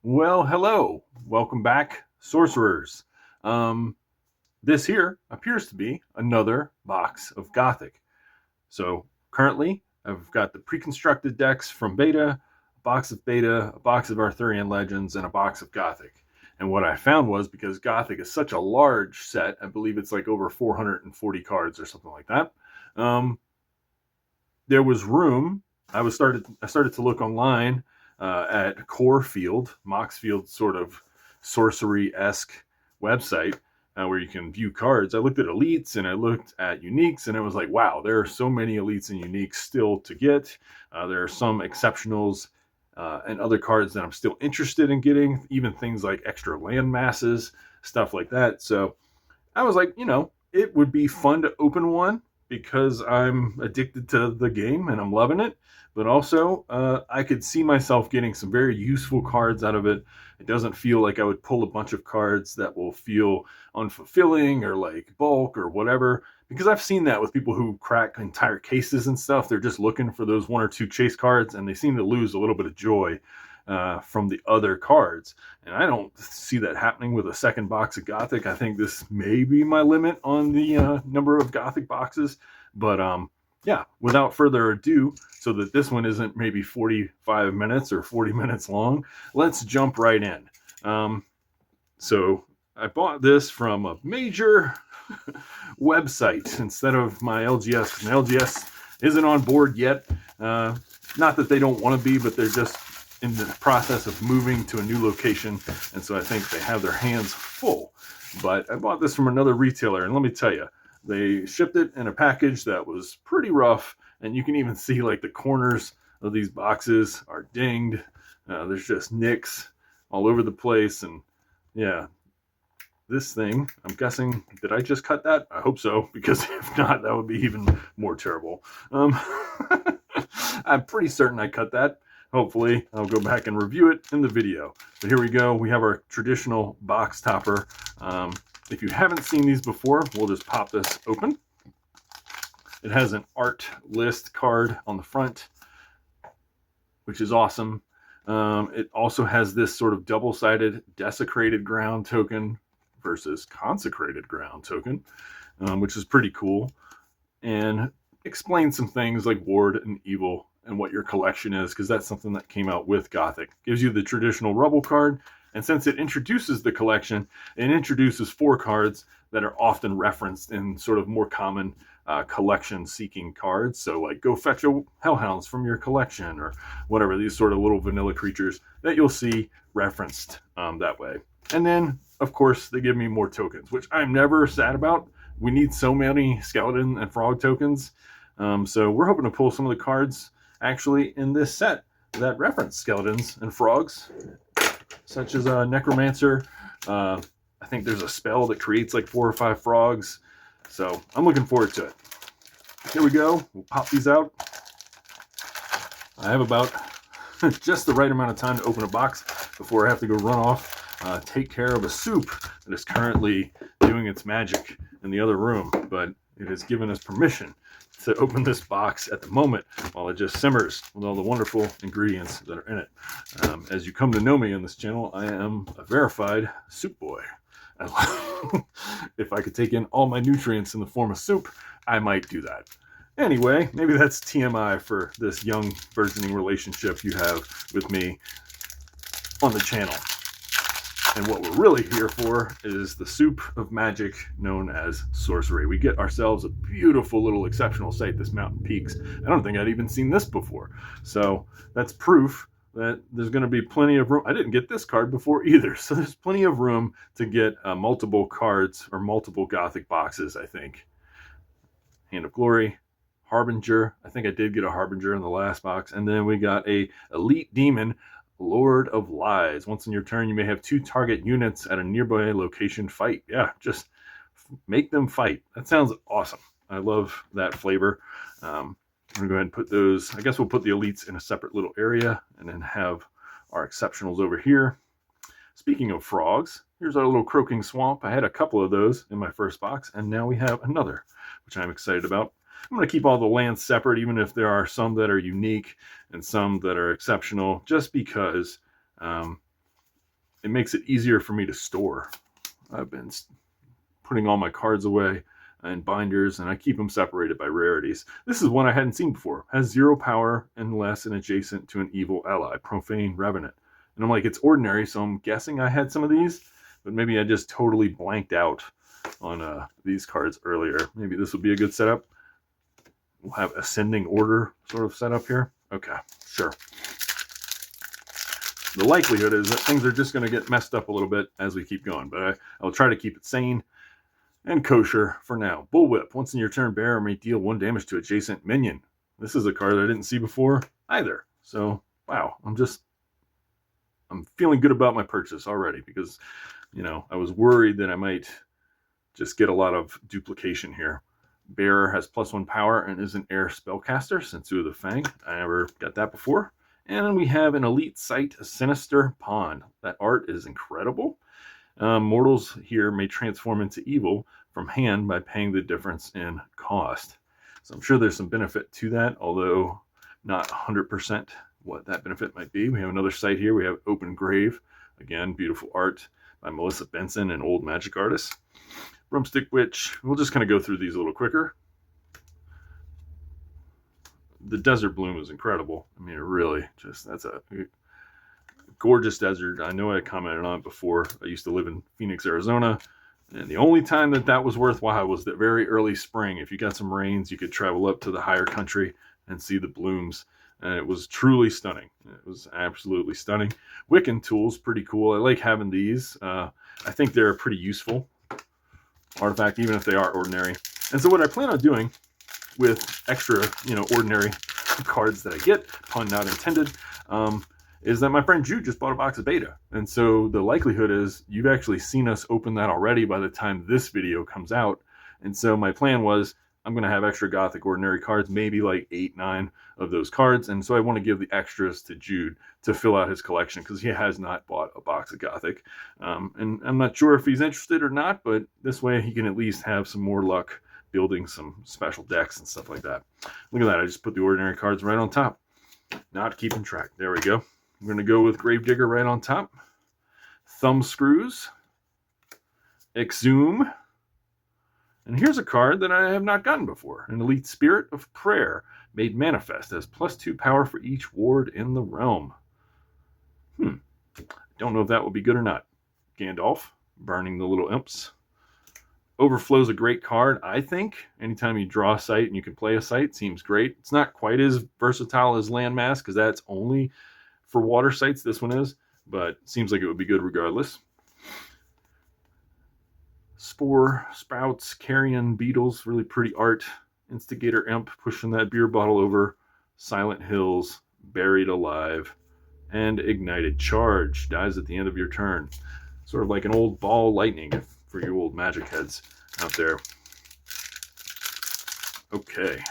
Well, hello. Welcome back, sorcerers. Um, this here appears to be another box of Gothic. So currently, I've got the pre-constructed decks from Beta, a box of Arthurian Legends, and a box of Gothic. And what I found was because Gothic is such a large set, I believe it's like over 440 cards or something like that. Um, there was room. I started to look online at Corefield, Moxfield sort of sorcery esque website where you can view cards. I looked at elites and I looked at uniques, and it was like, wow, there are so many elites and uniques still to get. There are some exceptionals and other cards that I'm still interested in getting, even things like extra land masses, stuff like that. So I was like, it would be fun to open one because I'm addicted to the game and I'm loving it. But also, I could see myself getting some very useful cards out of it. It doesn't feel like I would pull a bunch of cards that will feel unfulfilling or like bulk or whatever. Because I've seen that with people who crack entire cases and stuff. They're just looking for those one or two chase cards and they seem to lose a little bit of joy from the other cards. And I don't see that happening with a second box of Gothic. I think this may be my limit on the number of Gothic boxes. But yeah, without further ado, so that this one isn't maybe 45 minutes or 40 minutes long, let's jump right in. So I bought this from a major website instead of my LGS. My LGS isn't on board yet. Not that they don't want to be, but they're just in the process of moving to a new location, and so I think they have their hands full. But I bought this from another retailer, and let me tell you, they shipped it in a package that was pretty rough, and you can even see like the corners of these boxes are dinged. There's just nicks all over the place, and yeah, this thing, I'm guessing, did I just cut that? I hope so, because if not, that would be even more terrible. I'm pretty certain I cut that. Hopefully, I'll go back and review it in the video. But here we go. We have our traditional box topper. If you haven't seen these before, we'll just pop this open. It has an art list card on the front, which is awesome. It also has this sort of double-sided desecrated ground token versus consecrated ground token, which is pretty cool. And explain some things like ward and evil and what your collection is, because that's something that came out with Gothic. Gives you the traditional rubble card, and since it introduces the collection, it introduces 4 cards that are often referenced in sort of more common collection-seeking cards. So like go fetch a Hellhounds from your collection or whatever, these sort of little vanilla creatures that you'll see referenced that way. And then, of course, they give me more tokens, which I'm never sad about. We need so many skeleton and frog tokens. So we're hoping to pull some of the cards actually in this set that reference skeletons and frogs, such as a Necromancer. I think there's a spell that creates like 4 or 5 frogs. So I'm looking forward to it. Here we go. We'll pop these out. I have about just the right amount of time to open a box before I have to go run off, take care of a soup that is currently doing its magic in the other room, but it has given us permission to open this box at the moment while it just simmers with all the wonderful ingredients that are in it. As you come to know me on this channel, I am a verified soup boy. If I could take in all my nutrients in the form of soup, I might do that. Anyway, maybe that's TMI for this young burgeoning relationship you have with me on the channel. And what we're really here for is the soup of magic known as sorcery. We get ourselves a beautiful little exceptional site, this Mountain Peaks. I don't think I'd even seen this before. So that's proof that there's going to be plenty of room. I didn't get this card before either. So there's plenty of room to get multiple cards or multiple Gothic boxes, I think. Hand of Glory, Harbinger. I think I did get a Harbinger in the last box. And then we got a Elite Demon, Lord of Lies. Once in your turn, you may have 2 target units at a nearby location fight. Yeah, just make them fight. That sounds awesome. I love that flavor. I'm going to go ahead and put those. I guess we'll put the elites in a separate little area and then have our exceptionals over here. Speaking of frogs, here's our little croaking swamp. I had a couple of those in my first box, and now we have another, which I'm excited about. I'm going to keep all the lands separate, even if there are some that are unique and some that are exceptional, just because it makes it easier for me to store. I've been putting all my cards away in binders, and I keep them separated by rarities. This is one I hadn't seen before. Has 0 power unless an adjacent to an evil ally, Profane Revenant. And I'm like, it's ordinary, so I'm guessing I had some of these, but maybe I just totally blanked out on these cards earlier. Maybe this would be a good setup. We'll have ascending order sort of setup here. Okay, sure. The likelihood is that things are just going to get messed up a little bit as we keep going, but I'll try to keep it sane and kosher for now. Bullwhip. Once in your turn, bearer may deal 1 damage to adjacent minion. This is a card I didn't see before either. So, wow, I'm feeling good about my purchase already because, you know, I was worried that I might just get a lot of duplication here. Bearer has +1 power and is an air spellcaster, Sensu of the Fang. I never got that before. And then we have an elite sight, a sinister pond. That art is incredible. Mortals here may transform into evil from hand by paying the difference in cost. So I'm sure there's some benefit to that, although not 100% what that benefit might be. We have another site here. We have Open Grave. Again, beautiful art by Melissa Benson, an old magic artist. Broomstick Witch. We'll just kind of go through these a little quicker. The Desert Bloom is incredible. I mean, it really just, that's a gorgeous desert. I know I commented on it before. I used to live in Phoenix, Arizona, and the only time that was worthwhile was the very early spring. If you got some rains, you could travel up to the higher country and see the blooms, and it was truly stunning. It was absolutely stunning. Wiccan tools, pretty cool. I like having these. I think they're a pretty useful artifact, even if they are ordinary. And so what I plan on doing with extra, ordinary cards that I get, pun not intended, is that my friend Jude just bought a box of beta. And so the likelihood is you've actually seen us open that already by the time this video comes out. And so my plan was I'm going to have extra Gothic ordinary cards, maybe like 8, 9 of those cards. And so I want to give the extras to Jude to fill out his collection because he has not bought a box of Gothic. And I'm not sure if he's interested or not, but this way he can at least have some more luck building some special decks and stuff like that. Look at that. I just put the ordinary cards right on top. Not keeping track. There we go. I'm going to go with Gravedigger right on top. Thumb Screws. Exhume. And here's a card that I have not gotten before. An Elite Spirit of Prayer. Made manifest as +2 power for each ward in the realm. Don't know if that will be good or not. Gandalf. Burning the little imps. Overflow's a great card, I think. Anytime you draw a site and you can play a site, seems great. It's not quite as versatile as Landmass because that's only for water sites. This one is, but seems like it would be good regardless. Spore, Sprouts, Carrion, Beetles, really pretty art. Instigator Imp, pushing that beer bottle over. Silent Hills, Buried Alive, and Ignited Charge. Dies at the end of your turn. Sort of like an old ball lightning for you old magic heads out there. Okay.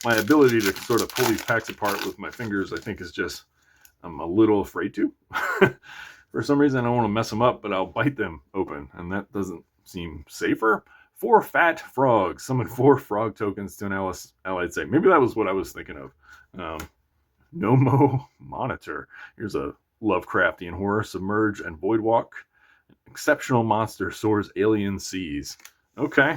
My ability to sort of pull these packs apart with my fingers, I think, is just, I'm a little afraid to. For some reason, I don't want to mess them up, but I'll bite them open, and that doesn't seem safer. 4 Fat Frogs. Summon 4 frog tokens to an allied site. Maybe that was what I was thinking of. Nomo Monitor. Here's a Lovecraftian horror. Submerge and Voidwalk. Exceptional monster soars alien seas. Okay.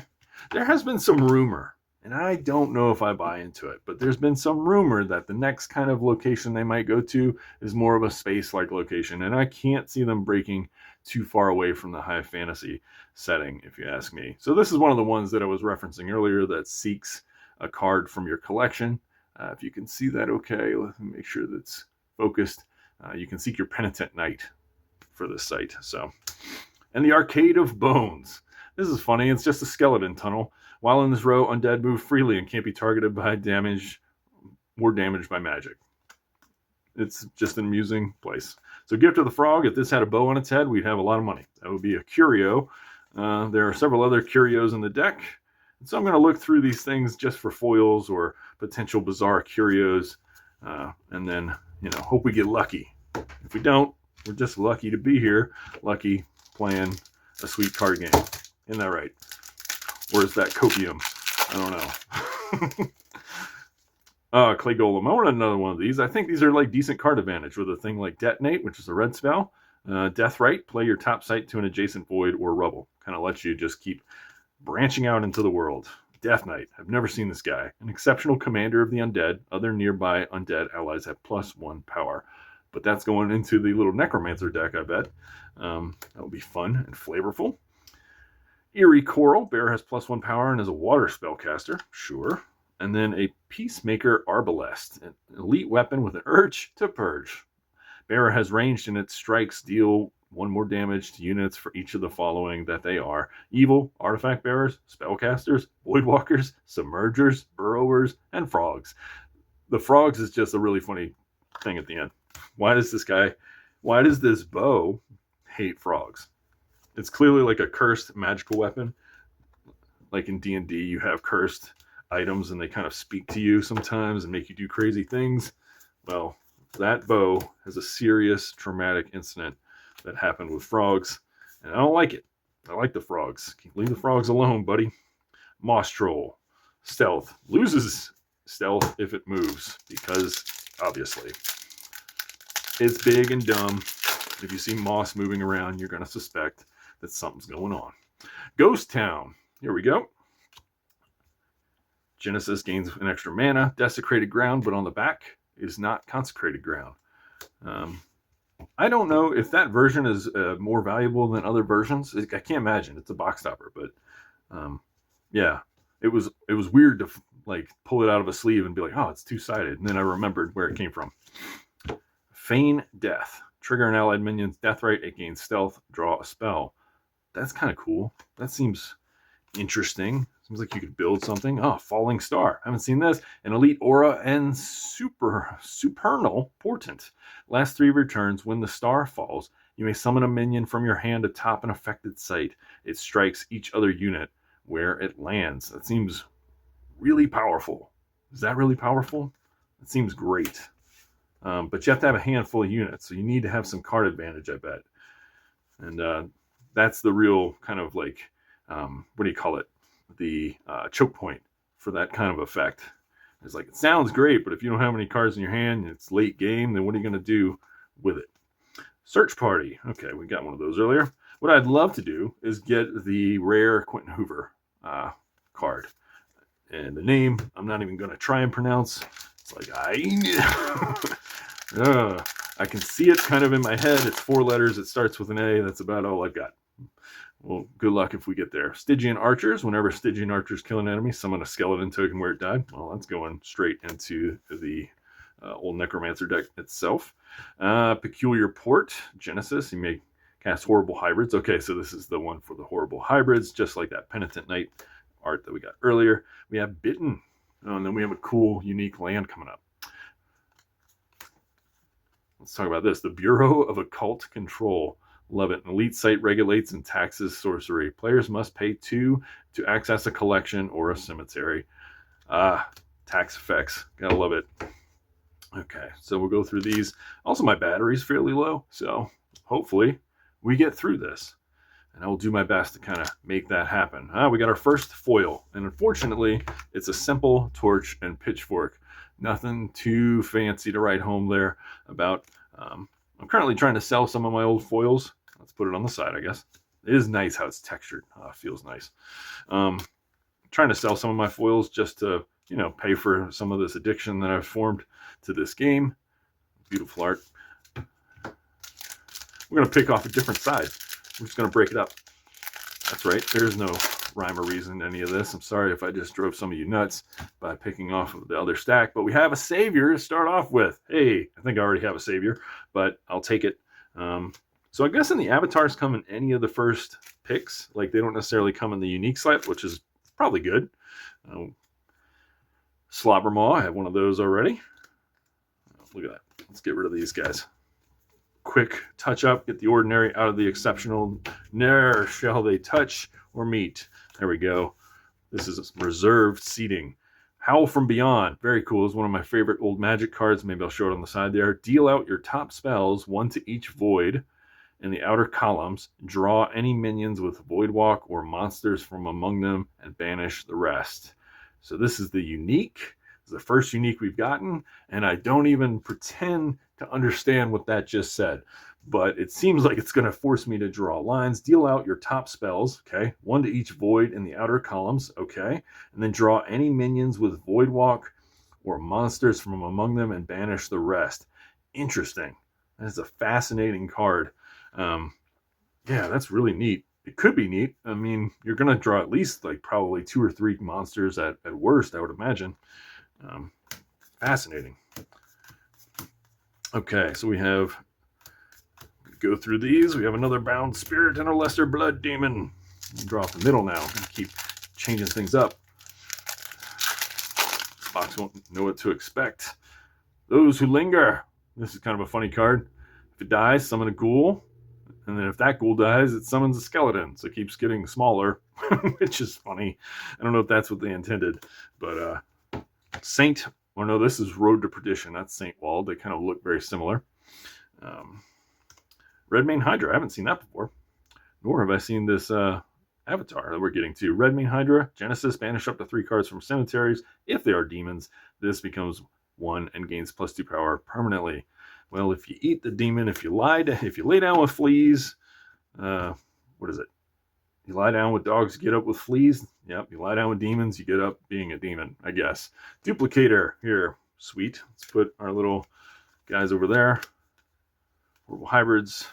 There has been some rumor, and I don't know if I buy into it, but there's been some rumor that the next kind of location they might go to is more of a space-like location, and I can't see them breaking too far away from the high fantasy setting, if you ask me. So this is one of the ones that I was referencing earlier that seeks a card from your collection. If you can see that okay, let me make sure that's focused. You can seek your Penitent Knight for this site. So, and the Arcade of Bones. This is funny. It's just a skeleton tunnel. While in this row, undead move freely and can't be targeted by damage or damaged by magic. It's just an amusing place. So Gift of the Frog, if this had a bow on its head, we'd have a lot of money. That would be a curio. There are several other curios in the deck. And so I'm going to look through these things just for foils or potential bizarre curios. And then, hope we get lucky. If we don't, we're just lucky to be here. Lucky playing a sweet card game. Isn't that right? Or is that copium? I don't know. Clay Golem. I want another one of these. I think these are like decent card advantage with a thing like Detonate, which is a red spell. Deathrite, play your top site to an adjacent void or rubble. Kind of lets you just keep branching out into the world. Death Knight. I've never seen this guy. An exceptional commander of the undead. Other nearby undead allies have +1 power. But that's going into the little Necromancer deck, I bet. That'll be fun and flavorful. Eerie Coral. Bearer has +1 power and is a water spellcaster. Sure. And then a Peacemaker Arbalest. An elite weapon with an urge to purge. Bearer has ranged and its strikes deal 1 more damage to units for each of the following that they are: evil, artifact bearers, spellcasters, voidwalkers, submergers, burrowers, and frogs. The frogs is just a really funny thing at the end. Why does this bow hate frogs? It's clearly like a cursed magical weapon. Like in D&D, you have cursed items and they kind of speak to you sometimes and make you do crazy things. Well, that bow has a serious traumatic incident that happened with frogs, and I don't like it. I like the frogs. Leave the frogs alone, buddy. Moss Troll. Stealth. Loses stealth if it moves, because obviously it's big and dumb. If you see moss moving around, you're going to suspect that something's going on. Ghost Town. Here we go. Genesis gains an extra mana. Desecrated ground, but on the back is not consecrated ground. I don't know if that version is more valuable than other versions. I can't imagine. It's a box topper, but yeah, it was weird to like pull it out of a sleeve and be like, oh, it's two-sided. And then I remembered where it came from. Feign Death. Trigger an allied minion's death rate. It gains stealth. Draw a spell. That's kind of cool. That seems interesting. Seems like you could build something. Oh, Falling Star. Haven't seen this. An elite aura and supernal portent. Last 3 returns, when the star falls, you may summon a minion from your hand atop an affected site. It strikes each other unit where it lands. That seems really powerful. Is that really powerful? It seems great. But you have to have a handful of units, so you need to have some card advantage, I bet. And that's the real kind of like, what do you call it? The choke point for that kind of effect. It's like, it sounds great, but if you don't have any cards in your hand and it's late game, then what are you going to do with it? Search Party. Okay, we got one of those earlier. What I'd love to do is get the rare Quentin Hoover card. And the name, I'm not even going to try and pronounce. It's like, I can see it kind of in my head. It's 4 letters. It starts with an A. That's about all I've got. Well, good luck if we get there. Stygian Archers. Whenever Stygian Archers kill an enemy, summon a skeleton token where it died. Well, that's going straight into the old Necromancer deck itself. Peculiar Port. Genesis. You may cast Horrible Hybrids. Okay, so this is the one for the Horrible Hybrids, just like that Penitent Knight art that we got earlier. We have Bitten. And then we have a cool, unique land coming up. Let's talk about this. The Bureau of Occult Control. Love it. An elite site regulates and taxes sorcery. Players must pay 2 to access a collection or a cemetery. Tax effects. Gotta love it. Okay, so we'll go through these. Also, my battery's fairly low, so hopefully we get through this. And I will do my best to kind of make that happen. We got our first foil, and unfortunately, it's a simple torch and pitchfork. Nothing too fancy to write home there about. I'm currently trying to sell some of my old foils. Let's put it on the side, I guess. It is nice how it's textured. It feels nice. Trying to sell some of my foils just to, pay for some of this addiction that I've formed to this game. Beautiful art. We're going to pick off a different side. We're just going to break it up. That's right. There's no rhyme or reason to any of this. I'm sorry if I just drove some of you nuts by picking off of the other stack, but we have a savior to start off with. Hey, I think I already have a savior, but I'll take it. So I guess in the avatars come in any of the first picks. Like, they don't necessarily come in the unique slot, which is probably good. Slobbermaw, I have one of those already. Look at that. Let's get rid of these guys. Quick touch up, get the ordinary out of the exceptional. Ne'er shall they touch or meet. There we go. This is reserved seating. Howl from Beyond. Very cool. It's one of my favorite old Magic cards. Maybe I'll show it on the side there. Deal out your top spells, 1 to each void in the outer columns. Draw any minions with Void Walk or monsters from among them and banish the rest. So this is the unique. It's the first unique we've gotten, and I don't even pretend to understand what that just said. But it seems like it's going to force me to draw lines. Deal out your top spells, okay? 1 to each void in the outer columns, okay? And then draw any minions with void walk or monsters from among them and banish the rest. Interesting. That is a fascinating card. Yeah, that's really neat. It could be neat. I mean, you're going to draw at least like probably 2 or 3 monsters at worst, I would imagine. Fascinating. Okay, so we have, go through these. We have another bound spirit and a lesser blood demon. Draw off the middle now. Keep changing things up. This box won't know what to expect. Those who linger. This is kind of a funny card. If it dies, summon a ghoul. And then if that ghoul dies, it summons a skeleton. So it keeps getting smaller, which is funny. I don't know if that's what they intended. But Saint, or no, this is Road to Perdition. That's Saint Wald. They kind of look very similar. Redmane Hydra. I haven't seen that before. Nor have I seen this avatar that we're getting to. Redmane Hydra. Genesis. Banish up to 3 cards from cemeteries. If they are demons, this becomes 1 and gains +2 power permanently. Well, if you eat the demon, if you lay down with fleas, what is it? You lie down with dogs, you get up with fleas. Yep, you lie down with demons, you get up being a demon, I guess. Duplicator here, sweet. Let's put our little guys over there. Horrible hybrids,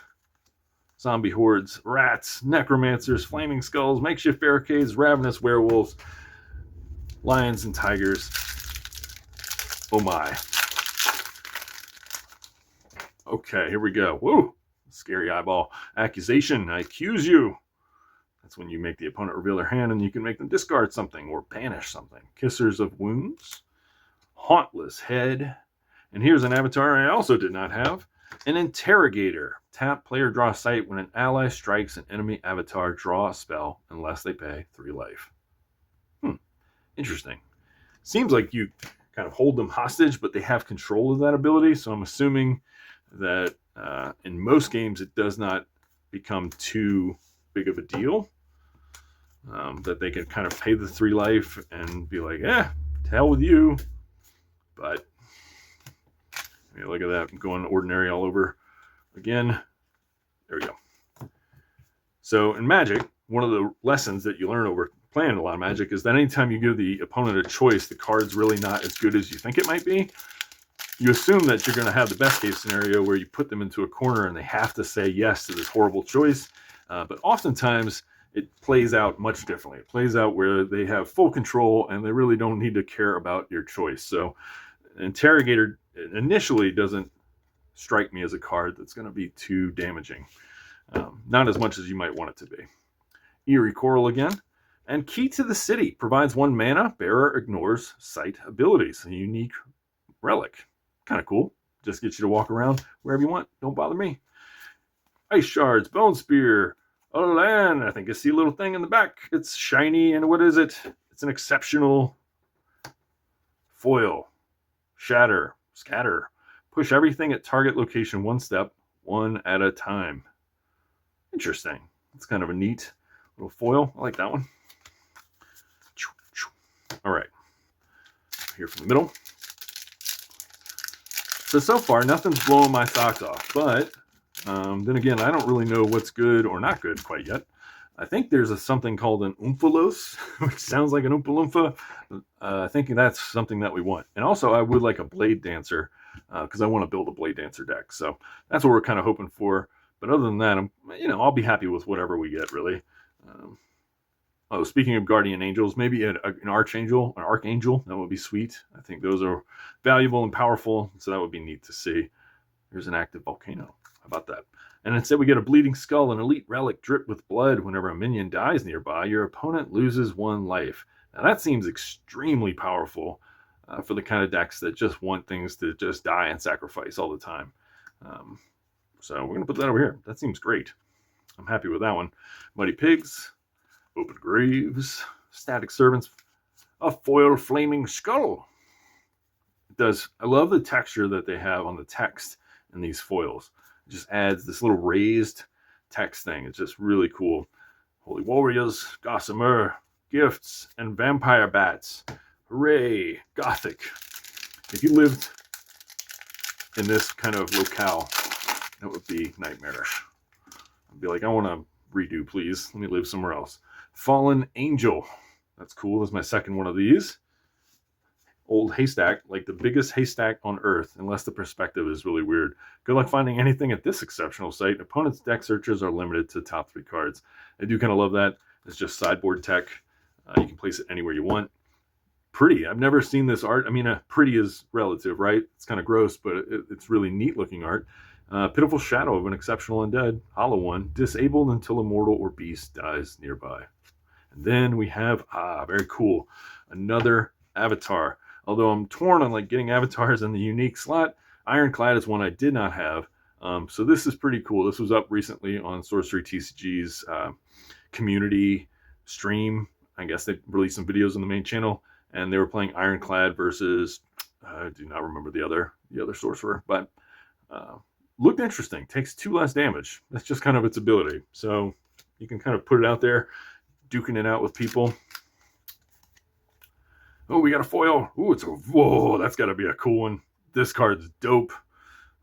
zombie hordes, rats, necromancers, flaming skulls, makeshift barricades, ravenous werewolves, lions and tigers. Oh my. Okay, here we go. Woo! Scary eyeball. Accusation. I accuse you. That's when you make the opponent reveal their hand and you can make them discard something or banish something. Kissers of Wounds. Hauntless Head. And here's an avatar I also did not have. An Interrogator. Tap, player draw a sight. When an ally strikes an enemy avatar, draw a spell unless they pay 3 life. Interesting. Seems like you kind of hold them hostage, but they have control of that ability. So I'm assuming that in most games it does not become too big of a deal. That they can kind of pay the 3 life and be like, to hell with you. But look at that, I'm going ordinary all over again. There we go. So in Magic, one of the lessons that you learn over playing a lot of Magic is that anytime you give the opponent a choice, the card's really not as good as you think it might be. You assume that you're going to have the best case scenario where you put them into a corner and they have to say yes to this horrible choice. But oftentimes it plays out much differently. It plays out where they have full control and they really don't need to care about your choice. So Interrogator initially doesn't strike me as a card that's going to be too damaging. Not as much as you might want it to be. Eerie Coral again. And Key to the City provides 1 mana. Bearer ignores sight abilities. A unique relic. Kind of cool. Just gets you to walk around wherever you want. Don't bother me. Ice Shards, Bone Spear, Olan. I think I see a little thing in the back. It's shiny, and what is it? It's an exceptional foil. Shatter, scatter. Push everything at target location 1 step, 1 at a time. Interesting. It's kind of a neat little foil. I like that one. All right. Here from the middle. So far, nothing's blowing my socks off. But then again, I don't really know what's good or not good quite yet. I think there's something called an Oompa Loafs, which sounds like an Oompa Loompa. I think that's something that we want. And also, I would like a Blade Dancer because I want to build a Blade Dancer deck. So that's what we're kind of hoping for. But other than that, I'll be happy with whatever we get, really. Speaking of Guardian Angels, maybe an Archangel, that would be sweet. I think those are valuable and powerful, so that would be neat to see. Here's an active volcano. How about that? And instead we get a Bleeding Skull, an elite relic dripped with blood. Whenever a minion dies nearby, your opponent loses 1 life. Now that seems extremely powerful for the kind of decks that just want things to just die and sacrifice all the time. So we're going to put that over here. That seems great. I'm happy with that one. Muddy Pigs, Open Graves, Static Servants, a foil Flaming Skull. It does. I love the texture that they have on the text in these foils. It just adds this little raised text thing. It's just really cool. Holy Warriors, Gossamer, Gifts, and Vampire Bats. Hooray, Gothic. If you lived in this kind of locale, that would be nightmarish. I'd be like, I want to redo, please. Let me live somewhere else. Fallen Angel. That's cool. That's my second one of these. Old haystack, like the biggest haystack on Earth, unless the perspective is really weird. Good luck finding anything at this exceptional site. Opponent's deck searches are limited to top 3 cards. I do kind of love that. It's just sideboard tech. You can place it anywhere you want. Pretty. I've never seen this art. I mean, pretty is relative, right? It's kind of gross, but it's really neat looking art. Pitiful shadow of an exceptional undead, hollow one, disabled until a mortal or beast dies nearby. And then we have, very cool, another avatar. Although I'm torn on like getting avatars in the unique slot, Ironclad is one I did not have. So this is pretty cool. This was up recently on Sorcery TCG's community stream. I guess they released some videos on the main channel, and they were playing Ironclad versus, I do not remember the other sorcerer, but looked interesting. Takes 2 less damage. That's just kind of its ability. So you can kind of put it out there, duking it out with people. Oh, we got a foil. Ooh, whoa, that's got to be a cool one. This card's dope.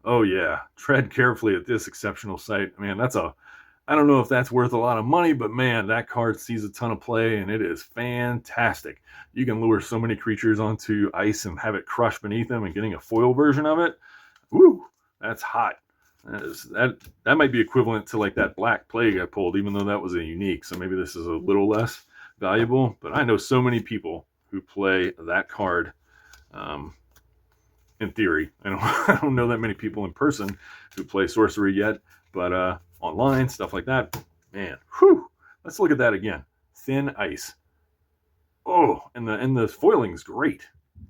Oh, yeah. Tread carefully at this exceptional site. Man, I don't know if that's worth a lot of money, but man, that card sees a ton of play, and it is fantastic. You can lure so many creatures onto ice and have it crush beneath them, and getting a foil version of it, ooh, that's hot. That might be equivalent to like that Black Plague I pulled, even though that was a unique. So maybe this is a little less valuable, but I know so many people who play that card. In theory, I don't know that many people in person who play sorcery yet, but online, stuff like that, man, whew. Let's look at that again. Thin ice. Oh, and the foiling's great.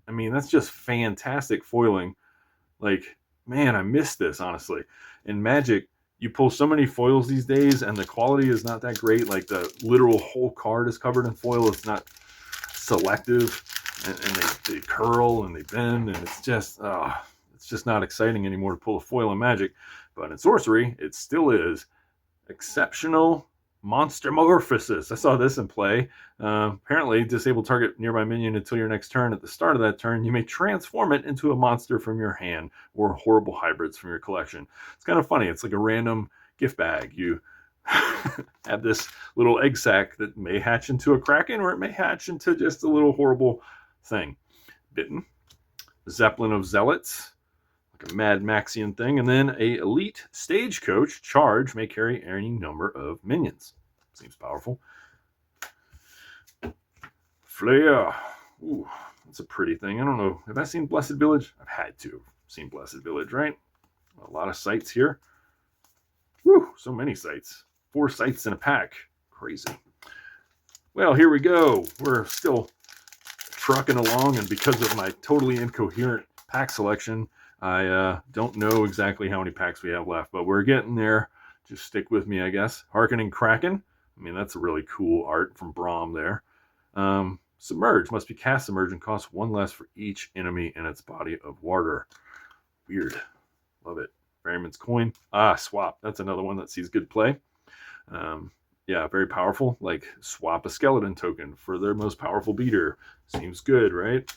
I mean, that's just fantastic foiling. Like, man, I miss this, honestly. In Magic, you pull so many foils these days, and the quality is not that great. Like, the literal whole card is covered in foil. It's not selective, and they curl and they bend, and it's just not exciting anymore to pull a foil in Magic. But in Sorcery, it still is. Exceptional Monstermorphosis. I saw this in play. Apparently, disable target nearby minion until your next turn. At the start of that turn, you may transform it into a monster from your hand or horrible hybrids from your collection. It's kind of funny. It's like a random gift bag. You have this little egg sack that may hatch into a kraken, or it may hatch into just a little horrible thing. Bitten. Zeppelin of Zealots. A Mad Maxian thing, and then a elite stagecoach charge may carry any number of minions. Seems powerful. Flare. Ooh, that's a pretty thing. I don't know. Have I seen Blessed Village? I've had to have seen Blessed Village, right? A lot of sites here. Woo, so many sites. 4 sites in a pack. Crazy. Well, here we go. We're still trucking along, and because of my totally incoherent pack selection, I don't know exactly how many packs we have left, but we're getting there. Just stick with me, I guess. Harkening Kraken. I mean, that's a really cool art from Braum there. Submerge. Must be cast submerge and costs 1 less for each enemy in its body of water. Weird. Love it. Ferryman's Coin. Swap. That's another one that sees good play. Yeah, very powerful. Like, swap a skeleton token for their most powerful beater. Seems good, right?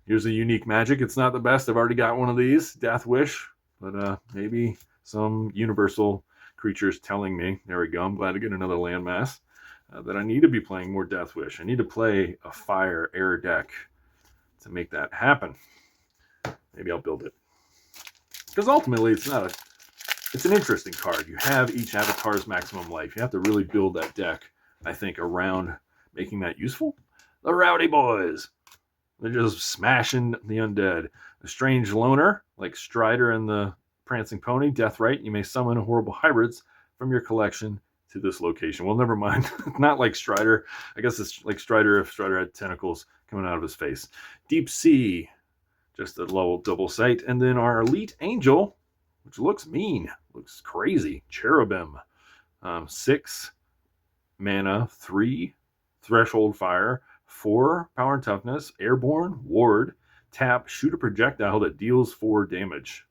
Here's a unique magic. It's not the best. I've already got one of these, Death Wish, but maybe some universal creatures telling me, there we go, I'm glad to get another landmass, that I need to be playing more Death Wish. I need to play a fire air deck to make that happen. Maybe I'll build it. Because ultimately, it's an interesting card. You have each avatar's maximum life. You have to really build that deck, I think, around making that useful. The Rowdy Boys. They're just smashing the undead. A strange loner, like Strider and the Prancing Pony, Deathrite. You may summon horrible hybrids from your collection to this location. Well, never mind. Not like Strider. I guess it's like Strider if Strider had tentacles coming out of his face. Deep Sea, just a low double sight. And then our Elite Angel, which looks mean, looks crazy. Cherubim. 6 mana, 3 Threshold Fire, 4 power and toughness, airborne, ward, tap, shoot a projectile that deals 4 damage.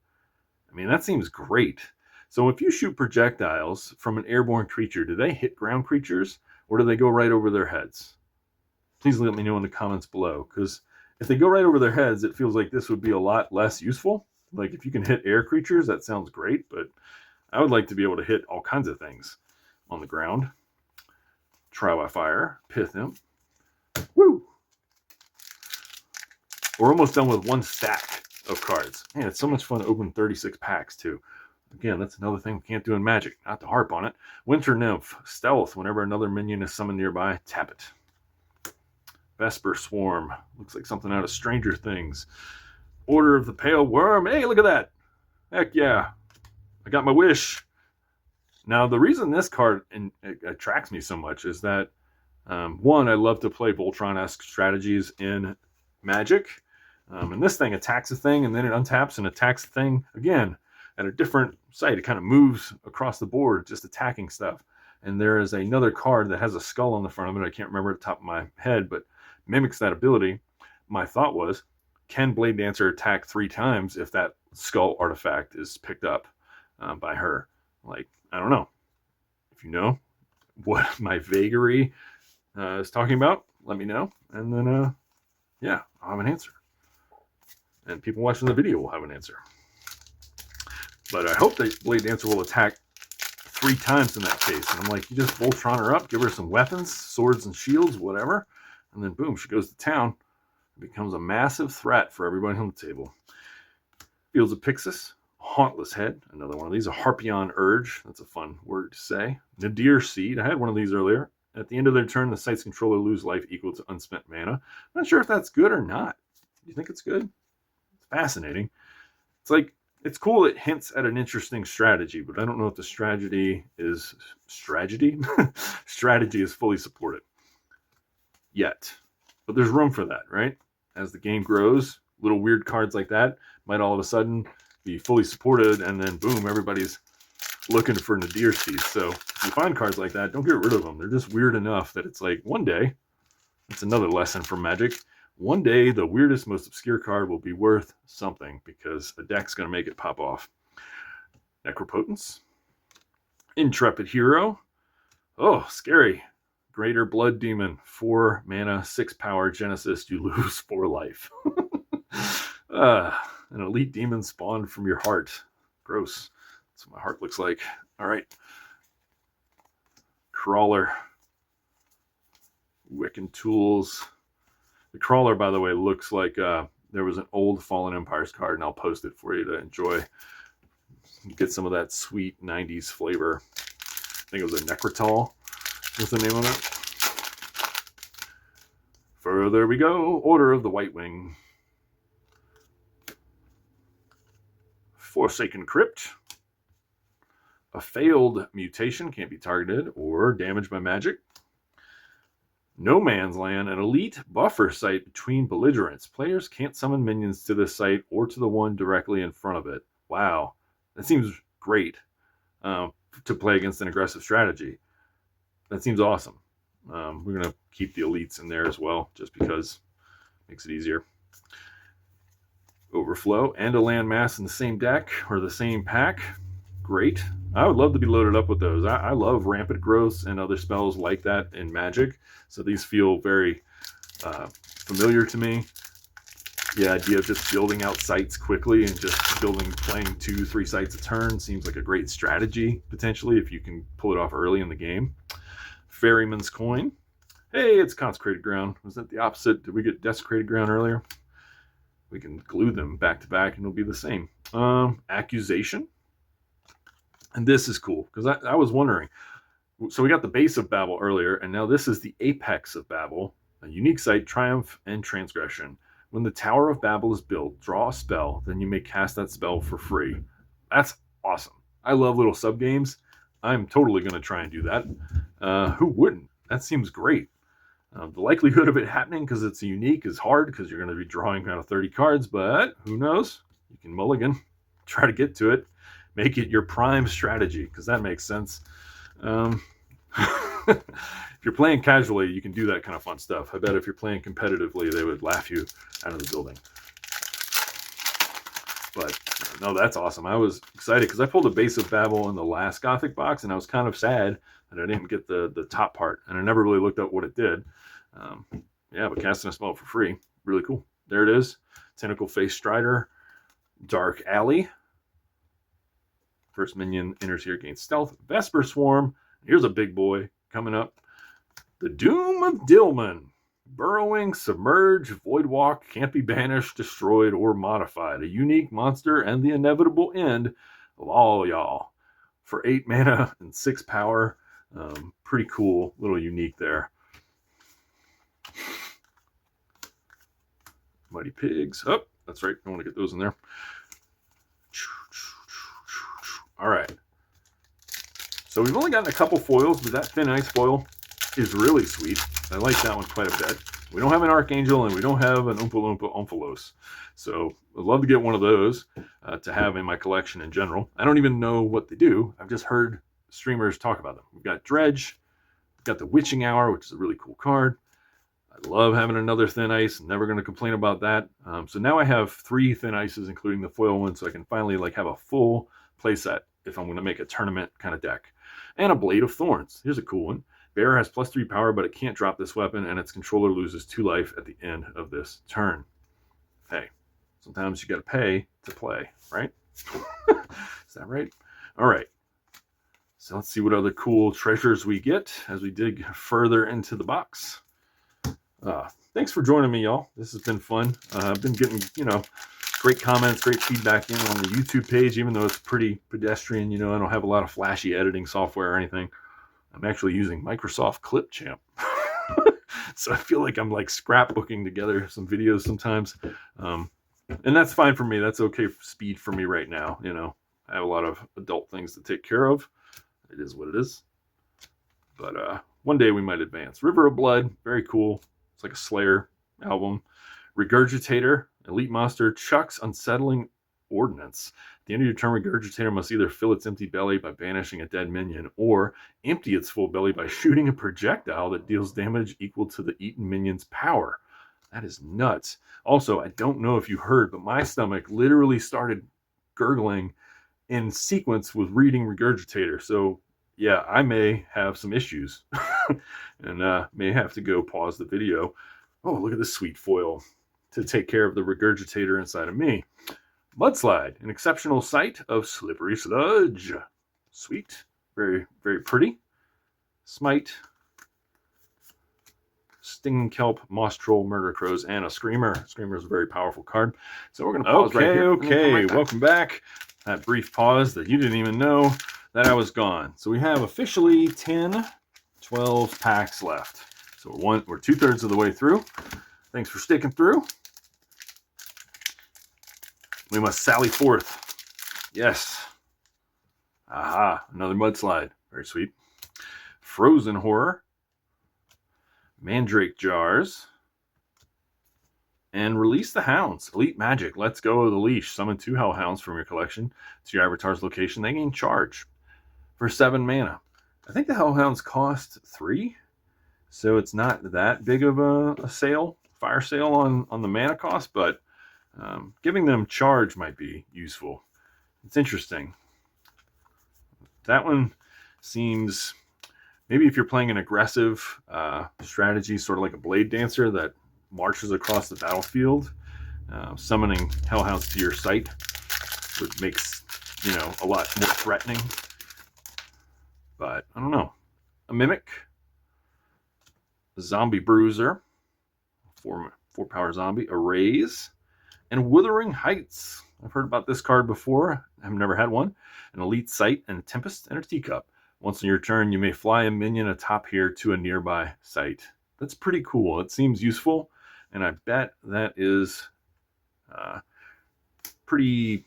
I mean, that seems great. So if you shoot projectiles from an airborne creature, do they hit ground creatures, or do they go right over their heads? Please let me know in the comments below, because if they go right over their heads, it feels like this would be a lot less useful. Like if you can hit air creatures, that sounds great, but I would like to be able to hit all kinds of things on the ground. Trial by fire, Pith Imp. Woo! We're almost done with one stack of cards. Man, it's so much fun to open 36 packs too. Again, that's another thing we can't do in Magic. Not to harp on it. Winter Nymph, Stealth. Whenever another minion is summoned nearby, tap it. Vesper Swarm. Looks like something out of Stranger Things. Order of the Pale Worm. Hey, look at that. Heck yeah. I got my wish. Now, the reason this card attracts me so much is that, one, I love to play Voltron-esque strategies in Magic. And this thing attacks a thing, and then it untaps and attacks the thing again at a different site. It kind of moves across the board, just attacking stuff. And there is another card that has a skull on the front of it. I can't remember at the top of my head, but mimics that ability. My thought was, can Blade Dancer attack 3 times if that skull artifact is picked up by her? Like, I don't know. If you know what my vagary is talking about, let me know. And then, yeah, I'll have an answer. And people watching the video will have an answer. But I hope that Blade Dancer will attack 3 times in that case. And I'm like, you just Voltron her up, give her some weapons, swords and shields, whatever. And then boom, she goes to town. It becomes a massive threat for everybody on the table. Fields of Pixis, Hauntless Head, another one of these. A Harpion Urge, that's a fun word to say. Nadir Seed, I had one of these earlier. At the end of their turn, the site's controller lose life equal to unspent mana. I'm not sure if that's good or not. Do you think it's good? It's fascinating. It's like, it's cool, it hints at an interesting strategy, but I don't know if the strategy is strategy is fully supported yet. But there's room for that, right? As the game grows, little weird cards like that might all of a sudden be fully supported, and then boom, everybody's looking for Nadir Seeds. So if you find cards like that, don't get rid of them. They're just weird enough that it's like, one day, it's another lesson from Magic. One day, the weirdest, most obscure card will be worth something because a deck's going to make it pop off. Necropotence. Intrepid Hero. Oh, scary. Greater Blood Demon. 4 mana, 6 power, Genesis. You lose 4 life. An elite demon spawned from your heart. Gross. That's what my heart looks like. All right. Crawler. Wiccan Tools. The Crawler, by the way, looks like there was an old Fallen Empires card, and I'll post it for you to enjoy. Get some of that sweet 90s flavor. I think it was a Necrotol. What's the name of it? Further we go. Order of the White Wing. Forsaken Crypt. A failed mutation, can't be targeted or damaged by magic. No Man's Land, an elite buffer site between belligerents. Players can't summon minions to this site or to the one directly in front of it. Wow, that seems great to play against an aggressive strategy. That seems awesome. We're going to keep the elites in there as well, just because it makes it easier. Overflow and a landmass in the same deck or the same pack. Great. I would love to be loaded up with those. I love rampant growths and other spells like that in Magic. So these feel very familiar to me. The idea of just building out sites quickly and just playing 2-3 sites a turn seems like a great strategy, potentially, if you can pull it off early in the game. Ferryman's Coin. Hey, it's Consecrated Ground. Was that the opposite? Did we get Desecrated Ground earlier? We can glue them back to back and it'll be the same. Accusation. And this is cool, because I was wondering. So we got the base of Babel earlier, and now this is the apex of Babel. A unique site, Triumph and Transgression. When the Tower of Babel is built, draw a spell, then you may cast that spell for free. That's awesome. I love little sub-games. I'm totally going to try and do that. Who wouldn't? That seems great. The likelihood of it happening, because it's unique, is hard, because you're going to be drawing kind of 30 cards, but who knows? You can mulligan, try to get to it. Make it your prime strategy, because that makes sense. If you're playing casually, you can do that kind of fun stuff. I bet if you're playing competitively, they would laugh you out of the building. But no, that's awesome. I was excited because I pulled a Base of Babel in the last Gothic box, and I was kind of sad that I didn't get the top part, and I never really looked up what it did. Yeah, but casting a spell for free, really cool. there it is. Tentacle Face Strider, Dark Alley. First minion enters here gains stealth. Vesper Swarm. Here's a big boy coming up. The Doom of Dillman. Burrowing, submerge, void walk, can't be banished, destroyed, or modified. A unique monster and the inevitable end of all y'all. For 8 mana and 6 power. Pretty cool, little unique there. Mighty Pigs. Oh, that's right. I want to get those in there. All right. So we've only gotten a couple foils, but that Thin Ice foil is really sweet. I like that one quite a bit. We don't have an Archangel and we don't have an Oompa Loompa Loafs. So I'd love to get one of those to have in my collection in general. I don't even know what they do. I've just heard streamers talk about them. We've got Dredge. We've got the Witching Hour, which is a really cool card. I love having another Thin Ice. Never going to complain about that. So now I have 3 Thin Ices, including the foil one, so I can finally have a full playset if I'm going to make a tournament kind of deck. And a Blade of Thorns. Here's a cool one. Bearer has +3 power, but it can't drop this weapon, and its controller loses 2 life at the end of this turn. Hey, sometimes you got to pay to play, right? Is that right? All right. So let's see what other cool treasures we get as we dig further into the box. Thanks for joining me, y'all. This has been fun. I've been getting, great comments, great feedback in on the YouTube page, even though it's pretty pedestrian. I don't have a lot of flashy editing software or anything. I'm actually using Microsoft Clipchamp. So I feel like I'm scrapbooking together some videos sometimes. And that's fine for me. That's okay speed for me right now. I have a lot of adult things to take care of. It is what it is. But one day we might advance. River of Blood, very cool. It's like a Slayer album. Regurgitator, elite monster, chucks unsettling ordnance. At the end of your turn, Regurgitator must either fill its empty belly by banishing a dead minion or empty its full belly by shooting a projectile that deals damage equal to the eaten minion's power. That is nuts. Also, I don't know if you heard, but my stomach literally started gurgling in sequence with reading Regurgitator. So, yeah, I may have some issues and may have to go pause the video. Oh, look at this sweet foil to take care of the Regurgitator inside of me. Mudslide, an exceptional sight of slippery sludge. Sweet. Very, very pretty. Smite. Stinging Kelp, Moss Troll, Murder Crows, and a Screamer. Screamer is a very powerful card. So we're going to pause right here. Okay, welcome back. That brief pause that you didn't even know that I was gone. So we have officially 10, 12 packs left. So we're 2/3 of the way through. Thanks for sticking through. We must sally forth. Yes. Aha, another Mudslide. Very sweet. Frozen Horror. Mandrake Jars. And Release the Hounds. Elite Magic. Let's go of the leash. Summon 2 Hellhounds from your collection to your avatar's location. They gain charge for 7 mana. I think the Hellhounds cost 3. So it's not that big of a sale, fire sale on the mana cost, but giving them charge might be useful. It's interesting. That one seems, maybe if you're playing an aggressive strategy, sort of like a Blade Dancer that marches across the battlefield, summoning Hellhounds to your site would makes, a lot more threatening. But I don't know. A Mimic, a Zombie Bruiser, 4 power zombie, a Raise, and Wuthering Heights. I've heard about this card before. I've never had one. An Elite Sight and a Tempest and a Teacup. Once on your turn, you may fly a minion atop here to a nearby site. That's pretty cool. It seems useful, and I bet that is pretty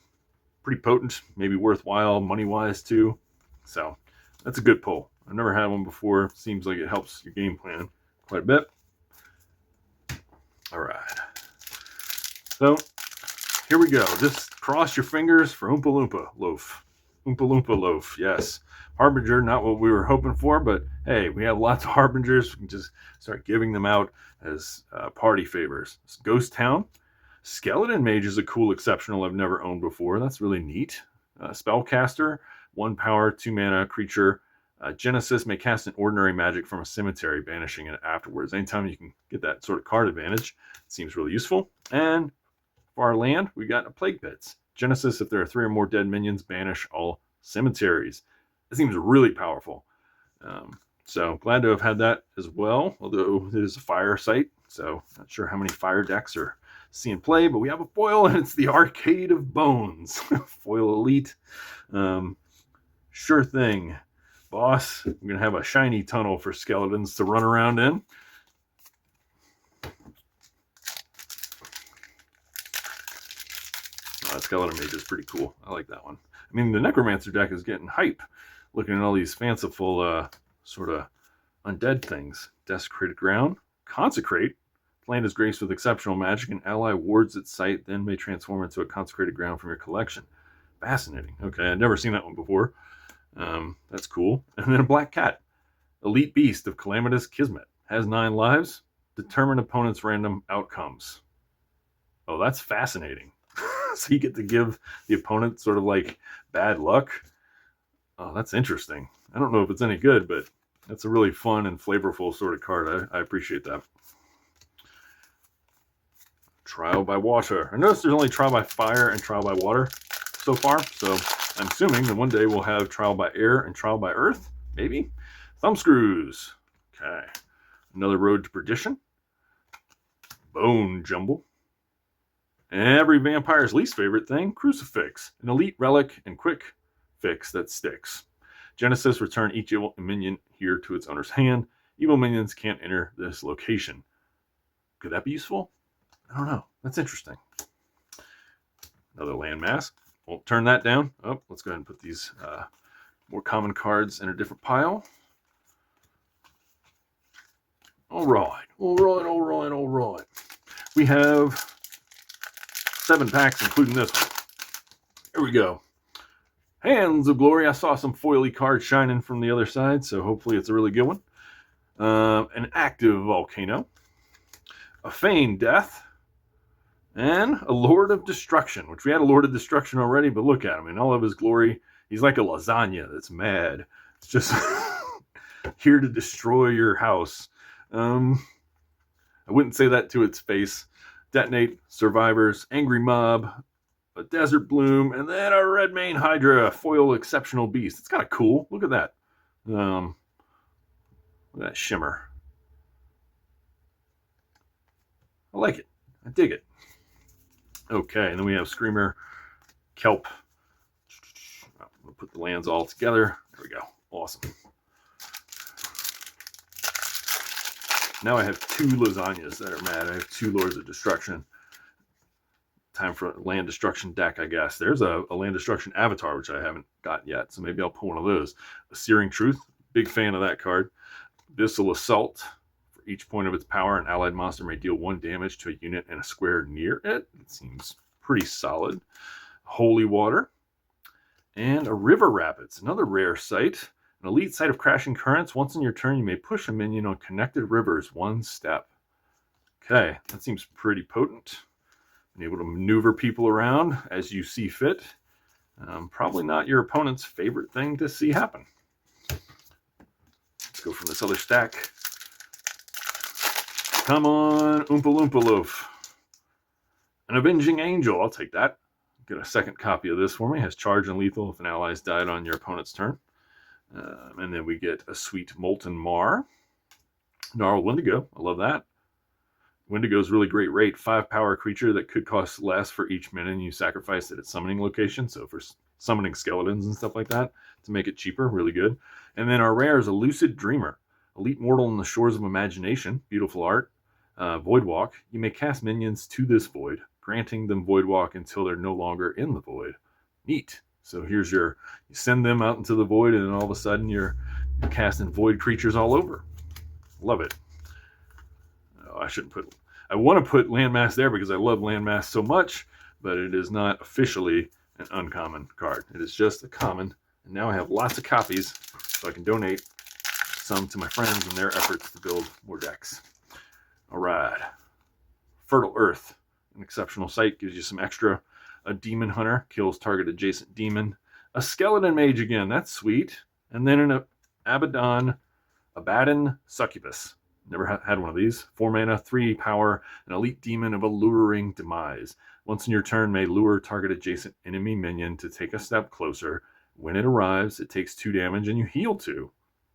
potent, maybe worthwhile money-wise too. So that's a good pull. I've never had one before. Seems like it helps your game plan quite a bit. All right. So here we go. Just cross your fingers for Oompa Loompa Loaf. Oompa Loompa Loaf, yes. Harbinger, not what we were hoping for, but hey, we have lots of Harbingers. We can just start giving them out as party favors. Ghost Town. Skeleton Mage is a cool exceptional I've never owned before. That's really neat. Spellcaster, 1 power, 2 mana creature. Genesis may cast an ordinary magic from a cemetery, banishing it afterwards. Anytime you can get that sort of card advantage, it seems really useful. And for our land, we got a Plague Pits. Genesis, if there are 3 or more dead minions, banish all cemeteries. It seems really powerful. So glad to have had that as well, although it is a fire site, so not sure how many fire decks are seeing play, but we have a foil, and it's the Arcade of Bones. Foil Elite. Sure thing, boss. I'm going to have a shiny tunnel for skeletons to run around in. Skeleton Mage is pretty cool. I like that one. I mean, the Necromancer deck is getting hype, looking at all these fanciful sort of undead things. Desecrated Ground. Consecrate. Land is graced with exceptional magic. An ally wards its site, then may transform into a consecrated ground from your collection. Fascinating. Okay, I've never seen that one before. That's cool. And then a Black Cat. Elite Beast of Calamitous Kismet. Has 9 lives. Determine opponent's random outcomes. Oh, that's fascinating. So you get to give the opponent sort of like bad luck. Oh, that's interesting. I don't know if it's any good, but that's a really fun and flavorful sort of card. I appreciate that. Trial by Water. I noticed there's only Trial by Fire and Trial by Water so far, so I'm assuming that one day we'll have Trial by Air and Trial by Earth, maybe. Thumbscrews. Okay. Another Road to Perdition. Bone Jumble. Every vampire's least favorite thing, Crucifix. An elite relic and quick fix that sticks. Genesis, return each evil minion here to its owner's hand. Evil minions can't enter this location. Could that be useful? I don't know. That's interesting. Another landmass. Won't turn that down. Oh, let's go ahead and put these more common cards in a different pile. All right. We have 7 packs, including this one. Here we go. Hands of Glory. I saw some foily cards shining from the other side, so hopefully it's a really good one. An active volcano. A feigned death. And a Lord of Destruction, which we had a Lord of Destruction already, but look at him in all of his glory. He's like a lasagna that's mad. It's just here to destroy your house. I wouldn't say that to its face. Detonate, Survivors, Angry Mob, a Desert Bloom, and then a Red Mane Hydra, foil Exceptional Beast. It's kind of cool. Look at that. Look at that shimmer. I like it. I dig it. Okay, and then we have Screamer, Kelp. We'll put the lands all together. There we go. Awesome. Now I have 2 lasagnas that are mad. I have 2 Lords of Destruction. Time for a land destruction deck, I guess. There's a land destruction avatar, which I haven't got yet, so maybe I'll pull one of those. A Searing Truth. Big fan of that card. Abyssal Assault. For each point of its power, an allied monster may deal 1 damage to a unit in a square near it. It seems pretty solid. Holy Water. And a River Rapids. Another rare site. An elite site of Crashing Currents. Once in your turn, you may push a minion on connected rivers 1 step. Okay, that seems pretty potent. Being able to maneuver people around as you see fit. Probably not your opponent's favorite thing to see happen. Let's go from this other stack. Come on, Oompa Loompa Loaf. An Avenging Angel. I'll take that. Get a second copy of this for me. Has charge and lethal if an ally's died on your opponent's turn. And then we get a sweet Molten Mar. Gnarl Wendigo. I love that. Wendigo is really great rate. 5 power creature that could cost less for each minion you sacrifice at its summoning location. So for summoning skeletons and stuff like that, to make it cheaper, really good. And then our rare is a Lucid Dreamer. Elite mortal on the shores of imagination. Beautiful art. Voidwalk. You may cast minions to this void, granting them Voidwalk until they're no longer in the void. Neat. So here's you send them out into the void, and then all of a sudden you're casting void creatures all over. Love it. I want to put landmass there because I love landmass so much, but it is not officially an uncommon card. It is just a common, and now I have lots of copies, so I can donate some to my friends in their efforts to build more decks. All right. Fertile Earth, an exceptional site, gives you some extra. A Demon Hunter, kills target adjacent demon. A Skeleton Mage again, that's sweet. And then Abaddon Succubus. Never had one of these. 4 mana, 3 power, an elite demon of alluring demise. Once in your turn, may lure target adjacent enemy minion to take a step closer. When it arrives, it takes 2 damage and you heal 2.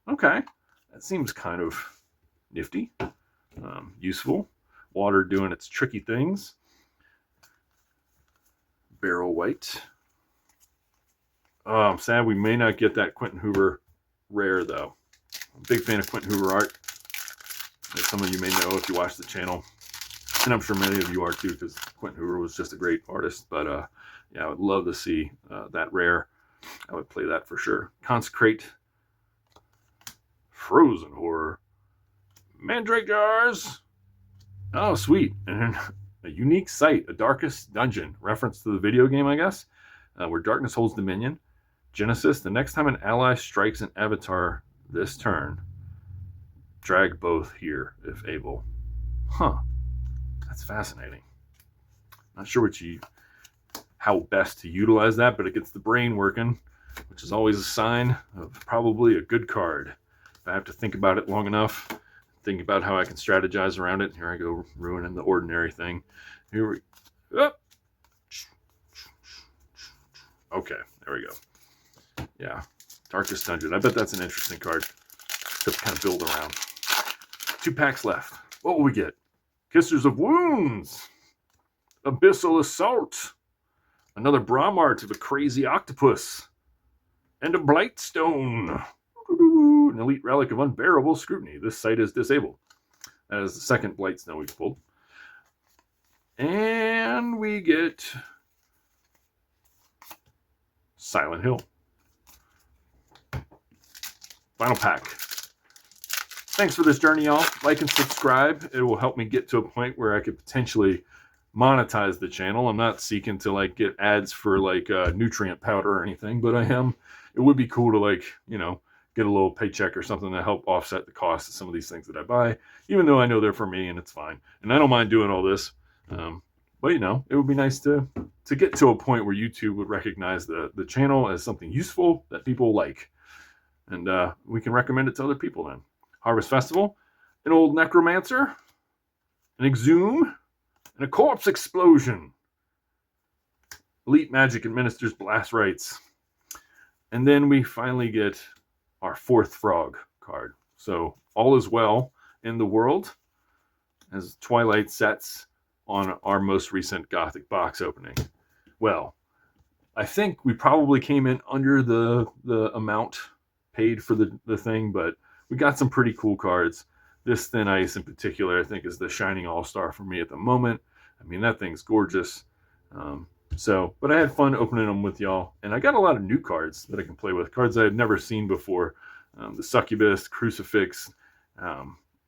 Okay, that seems kind of nifty, useful. Water doing its tricky things. Barrel White. Oh, I'm sad we may not get that Quentin Hoover rare, though. I'm a big fan of Quentin Hoover art, as some of you may know if you watch the channel. And I'm sure many of you are, too, because Quentin Hoover was just a great artist. But, yeah, I would love to see that rare. I would play that for sure. Consecrate. Frozen Horror. Mandrake Jars. Oh, sweet. And a unique site, a Darkest Dungeon. Reference to the video game, I guess, where darkness holds dominion. Genesis, the next time an ally strikes an avatar this turn, drag both here if able. Huh. That's fascinating. Not sure how best to utilize that, but it gets the brain working, which is always a sign of probably a good card. If I have to think about it long enough, think about how I can strategize around it. Here I go ruining the ordinary thing. Here we go. Okay, there we go. Yeah, Darkest Dungeon. I bet that's an interesting card to kind of build around. 2 packs left. What will we get? Kissers of Wounds. Abyssal Assault. Another Bramart of a crazy octopus. And a Blightstone. An elite relic of unbearable scrutiny. This site is disabled. That is the second Blightstone we've pulled. And we get Silent Hill. Final pack. Thanks for this journey, y'all. Like and subscribe. It will help me get to a point where I could potentially monetize the channel. I'm not seeking to get ads for nutrient powder or anything, but it would be cool to get a little paycheck or something to help offset the cost of some of these things that I buy, even though I know they're for me and it's fine. And I don't mind doing all this. But it would be nice to get to a point where YouTube would recognize the channel as something useful that people like. And we can recommend it to other people then. Harvest Festival, an old Necromancer, an Exhume, and a Corpse Explosion. Elite Magic administers Blast Rights. And then we finally get our 4th Frog card. So all is well in the world as Twilight sets on our most recent Gothic box opening. Well, I think we probably came in under the amount paid for the thing, but we got some pretty cool cards. This Thin Ice in particular, I think, is the shining all-star for me at the moment. I mean, that thing's gorgeous. But I had fun opening them with y'all, and I got a lot of new cards that I can play with, cards I had never seen before. The Succubus, Crucifix,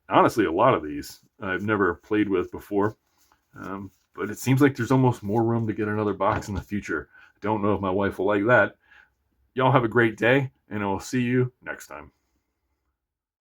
honestly, a lot of these I've never played with before. But it seems like there's almost more room to get another box in the future. I don't know if my wife will like that. Y'all have a great day, and I will see you next time.